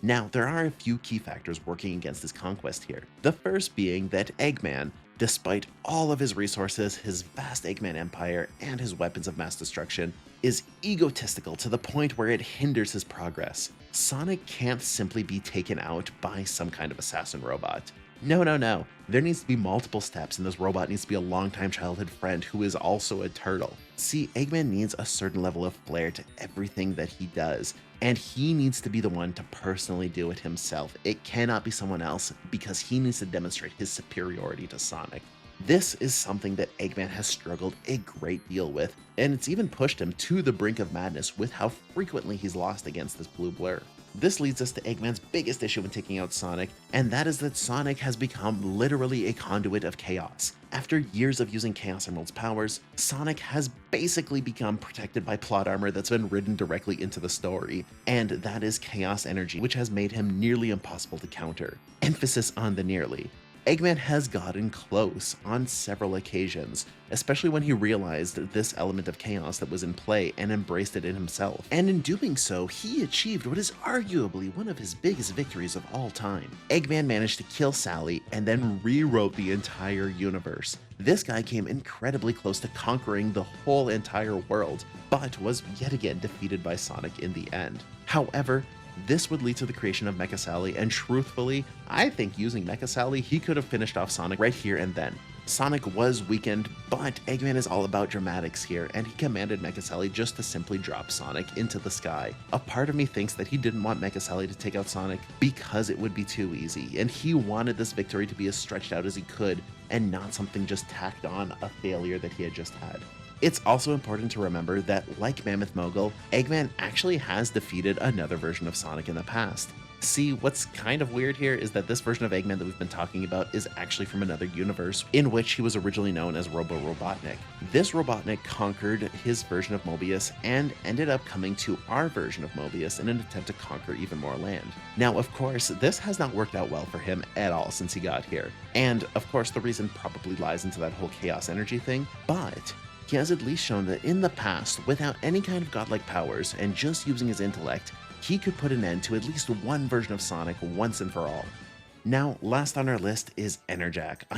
Now, there are a few key factors working against his conquest here. The first being that Eggman, despite all of his resources, his vast Eggman empire, and his weapons of mass destruction, is egotistical to the point where it hinders his progress. Sonic can't simply be taken out by some kind of assassin robot. No, no, no. There needs to be multiple steps, and this robot needs to be a longtime childhood friend who is also a turtle. See, Eggman needs a certain level of flair to everything that he does, and he needs to be the one to personally do it himself. It cannot be someone else because he needs to demonstrate his superiority to Sonic. This is something that Eggman has struggled a great deal with, and it's even pushed him to the brink of madness with how frequently he's lost against this blue blur. This leads us to Eggman's biggest issue when taking out Sonic, and that is that Sonic has become literally a conduit of chaos. After years of using Chaos Emerald's powers, Sonic has basically become protected by plot armor that's been written directly into the story, and that is Chaos Energy, which has made him nearly impossible to counter. Emphasis on the nearly. Eggman has gotten close on several occasions, especially when he realized this element of chaos that was in play and embraced it in himself. And in doing so, he achieved what is arguably one of his biggest victories of all time. Eggman managed to kill Sally and then rewrote the entire universe. This guy came incredibly close to conquering the whole entire world, but was yet again defeated by Sonic in the end. However, this would lead to the creation of Mecha Sally, and truthfully, I think using Mecha Sally, he could have finished off Sonic right here and then. Sonic was weakened, but Eggman is all about dramatics here, and he commanded Mecha Sally just to simply drop Sonic into the sky. A part of me thinks that he didn't want Mecha Sally to take out Sonic because it would be too easy, and he wanted this victory to be as stretched out as he could, and not something just tacked on a failure that he had just had. It's also important to remember that, like Mammoth Mogul, Eggman actually has defeated another version of Sonic in the past. See, what's kind of weird here is that this version of Eggman that we've been talking about is actually from another universe in which he was originally known as Robo-Robotnik. This Robotnik conquered his version of Mobius and ended up coming to our version of Mobius in an attempt to conquer even more land. Now, of course, this has not worked out well for him at all since he got here. And, of course, the reason probably lies into that whole chaos energy thing, but he has at least shown that in the past, without any kind of godlike powers and just using his intellect, he could put an end to at least one version of Sonic once and for all. Now, last on our list is Enerjack.